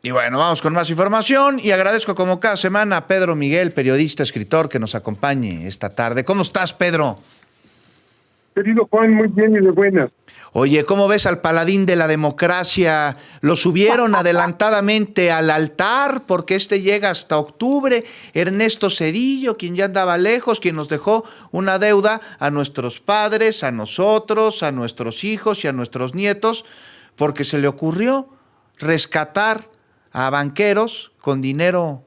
Y bueno, vamos con más información y agradezco como cada semana a Pedro Miguel, periodista, escritor, que nos acompañe esta tarde. ¿Cómo estás, Pedro? Querido Juan, muy bien y de buenas. Oye, ¿cómo ves al paladín de la democracia? Lo subieron adelantadamente al altar porque este llega hasta octubre. Ernesto Zedillo, quien ya andaba lejos, quien nos dejó una deuda a nuestros padres, a nosotros, a nuestros hijos y a nuestros nietos, porque se le ocurrió rescatar a banqueros con dinero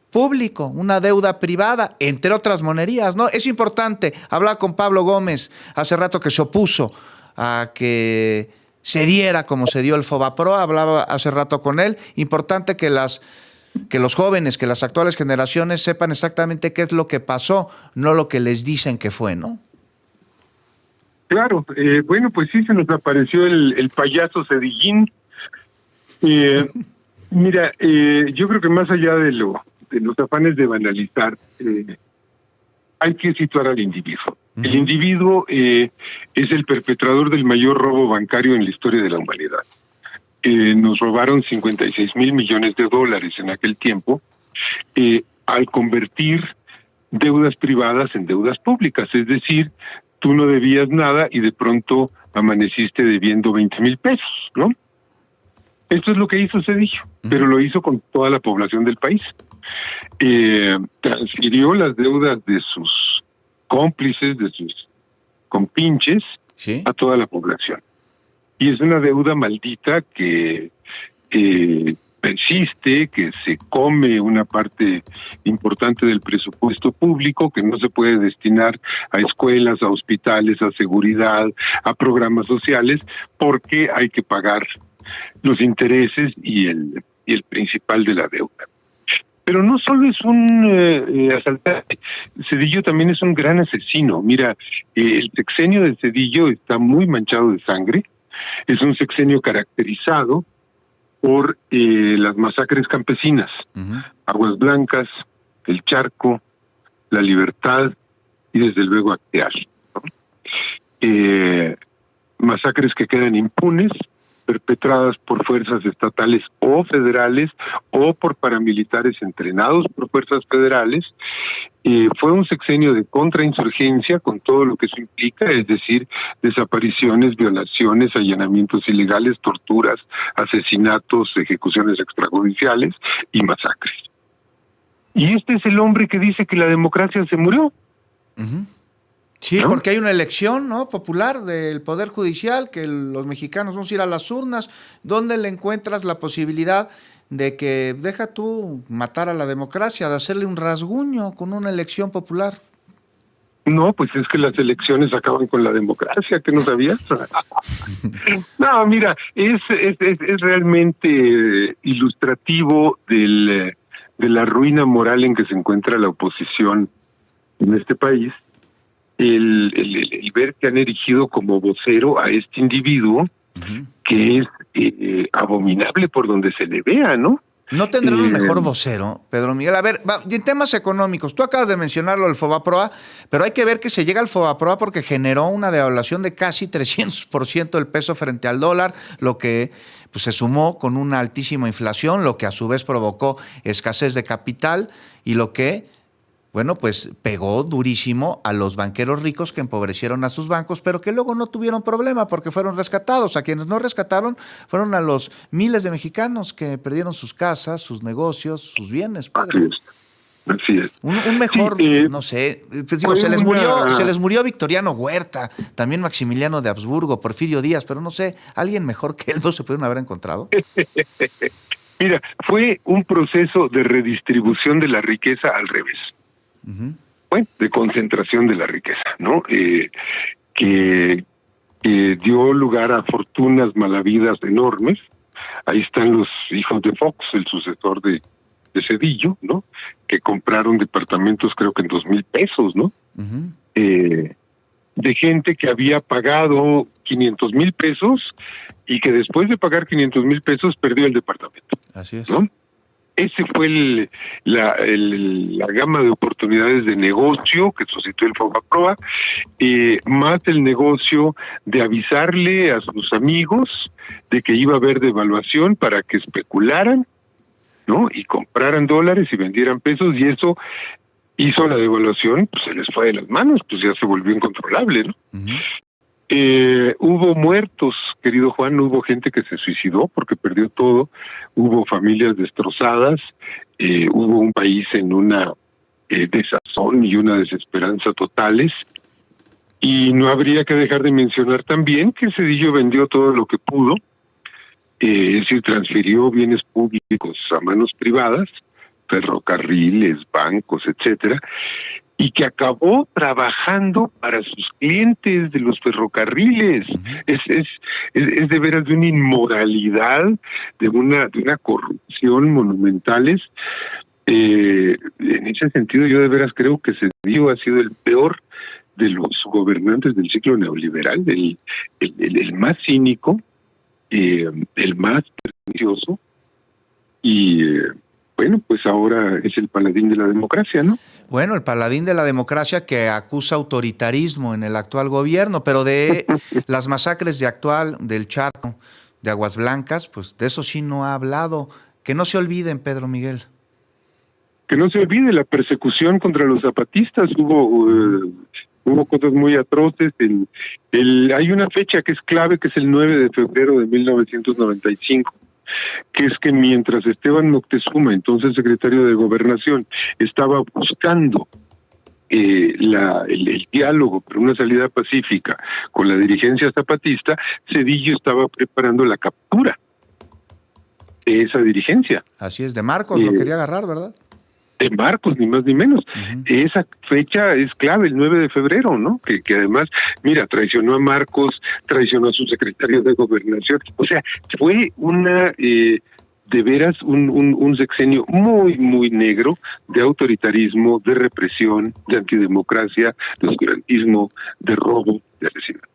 público, una deuda privada, entre otras monerías, ¿no? Es importante. Hablaba con Pablo Gómez hace rato que se opuso a que se diera como se dio el Fobaproa, hablaba hace rato con él. Importante que los jóvenes, que las actuales generaciones sepan exactamente qué es lo que pasó, no lo que les dicen que fue, ¿no? Claro, bueno, pues sí se nos apareció el payaso Cedillín. Mira, yo creo que más allá de los afanes de banalizar, hay que situar al individuo. El individuo es el perpetrador del mayor robo bancario en la historia de la humanidad. Nos robaron 56,000 millones de dólares en aquel tiempo, al convertir deudas privadas en deudas públicas. Es decir, tú no debías nada y de pronto amaneciste debiendo 20,000 pesos, ¿no? Esto es lo que hizo Zedillo, pero lo hizo con toda la población del país. Transfirió las deudas de sus cómplices, de sus compinches, ¿sí?, a toda la población. Y es una deuda maldita que persiste, que se come una parte importante del presupuesto público, que no se puede destinar a escuelas, a hospitales, a seguridad, a programas sociales, porque hay que pagar los intereses y el principal de la deuda. Pero no solo es un asaltante, Zedillo también es un gran asesino. Mira, el sexenio de Zedillo está muy manchado de sangre. Es un sexenio caracterizado por las masacres campesinas, Aguas Blancas, El Charco, La Libertad y desde luego Acteal, ¿no? Masacres que quedan impunes, perpetradas por fuerzas estatales o federales o por paramilitares entrenados por fuerzas federales. Fue un sexenio de contrainsurgencia con todo lo que eso implica, es decir, desapariciones, violaciones, allanamientos ilegales, torturas, asesinatos, ejecuciones extrajudiciales y masacres. Y este es el hombre que dice que la democracia se murió. Sí, ¿no? Porque hay una elección, ¿no?, popular del Poder Judicial, que los mexicanos vamos a ir a las urnas, donde le encuentras la posibilidad de que deja tú matar a la democracia, de hacerle un rasguño con una elección popular. No, pues es que las elecciones acaban con la democracia, ¿que no sabías? No, mira, es realmente ilustrativo de la ruina moral en que se encuentra la oposición en este país. El ver que han erigido como vocero a este individuo, que es abominable por donde se le vea, ¿no? ¿No tendrán un mejor vocero, Pedro Miguel? A ver, en temas económicos, tú acabas de mencionarlo del Fobaproa, pero hay que ver que se llega al Fobaproa porque generó una devaluación de casi 300% del peso frente al dólar, lo que pues, se sumó con una altísima inflación, lo que a su vez provocó escasez de capital y lo que, bueno, pues pegó durísimo a los banqueros ricos que empobrecieron a sus bancos, pero que luego no tuvieron problema porque fueron rescatados. A quienes no rescataron fueron a los miles de mexicanos que perdieron sus casas, sus negocios, sus bienes, Pedro. Así es. Un mejor, no sé, pues digo, se les murió Victoriano Huerta, también Maximiliano de Habsburgo, Porfirio Díaz, pero no sé, alguien mejor que él no se pudieron haber encontrado. Mira, fue un proceso de redistribución de la riqueza al revés. Bueno, de concentración de la riqueza, ¿no? Que dio lugar a fortunas malavidas enormes. Ahí están los hijos de Fox, el sucesor de Zedillo, ¿no? Que compraron departamentos creo que en 2,000 pesos, ¿no? De gente que había pagado 500,000 pesos y que después de pagar 500,000 pesos perdió el departamento. Así es. ¿No? Ese fue la gama de oportunidades de negocio que suscitó el Fobaproa, más el negocio de avisarle a sus amigos de que iba a haber devaluación para que especularan ¿no? Y compraran dólares y vendieran pesos, y eso hizo la devaluación, pues se les fue de las manos, pues ya se volvió incontrolable, ¿no? Hubo muertos, querido Juan, hubo gente que se suicidó porque perdió todo, hubo familias destrozadas, hubo un país en una desazón y una desesperanza totales, y no habría que dejar de mencionar también que Zedillo vendió todo lo que pudo, es decir, transfirió bienes públicos a manos privadas, ferrocarriles, bancos, etcétera, y que acabó trabajando para sus clientes de los ferrocarriles. Es de veras de una inmoralidad, de una corrupción monumentales. En ese sentido, yo de veras creo que Zedillo ha sido el peor de los gobernantes del ciclo neoliberal, el más cínico, el más pernicioso, y bueno, pues ahora es el paladín de la democracia, ¿no? Bueno, el paladín de la democracia que acusa autoritarismo en el actual gobierno, pero de las masacres del Charco, de Aguas Blancas, pues de eso sí no ha hablado. Que no se olviden, Pedro Miguel. Que no se olvide la persecución contra los zapatistas. Hubo cosas muy atroces. Hay una fecha que es clave, que es el 9 de febrero de 1995, que es que mientras Esteban Moctezuma, entonces secretario de Gobernación, estaba buscando el diálogo para una salida pacífica con la dirigencia zapatista, Zedillo estaba preparando la captura de esa dirigencia. Así es, de Marcos lo quería agarrar, ¿verdad? De Marcos, ni más ni menos. Esa fecha es clave, el 9 de febrero, ¿no? Que además, mira, traicionó a Marcos, traicionó a su secretario de Gobernación. O sea, fue una, de veras, un sexenio muy, muy negro de autoritarismo, de represión, de antidemocracia, de oscurantismo, de robo, de asesinato.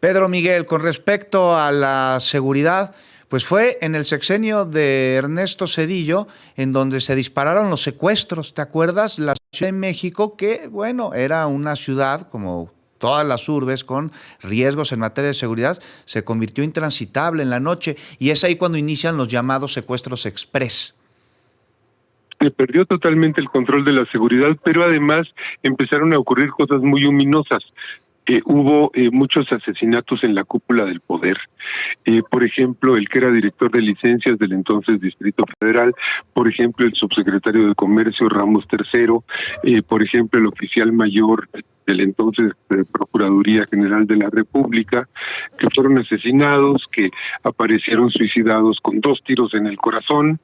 Pedro Miguel, con respecto a la seguridad, pues fue en el sexenio de Ernesto Zedillo en donde se dispararon los secuestros, ¿te acuerdas? La Ciudad de México, que bueno, era una ciudad como todas las urbes con riesgos en materia de seguridad, se convirtió intransitable en la noche, y es ahí cuando inician los llamados secuestros express. Se perdió totalmente el control de la seguridad, pero además empezaron a ocurrir cosas muy ominosas. Hubo muchos asesinatos en la cúpula del poder. Por ejemplo, el que era director de licencias del entonces Distrito Federal, por ejemplo, el subsecretario de Comercio Ramos III, por ejemplo, el oficial mayor del entonces Procuraduría General de la República, que fueron asesinados, que aparecieron suicidados con 2 tiros en el corazón.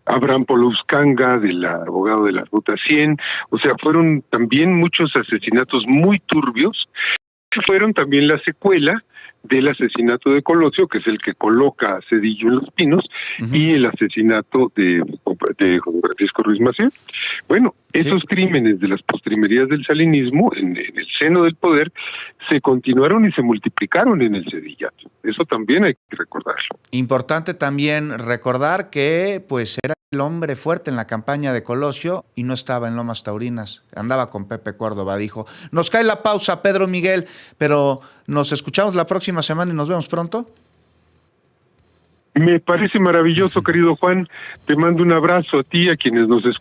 Abraham Polouzcanga, del abogado de la Ruta 100, o sea, fueron también muchos asesinatos muy turbios, que fueron también la secuela del asesinato de Colosio, que es el que coloca a Zedillo en Los Pinos, y el asesinato de Juan Francisco Ruiz Massieu. Bueno, esos crímenes de las postrimerías del salinismo en el seno del poder se continuaron y se multiplicaron en el Zedillato. Eso también hay que recordarlo. Importante también recordar que pues era el hombre fuerte en la campaña de Colosio y no estaba en Lomas Taurinas, andaba con Pepe Córdoba, dijo. Nos cae la pausa, Pedro Miguel, pero nos escuchamos la próxima semana y nos vemos pronto. Me parece maravilloso, querido Juan. Te mando un abrazo a ti, a quienes nos escuchan.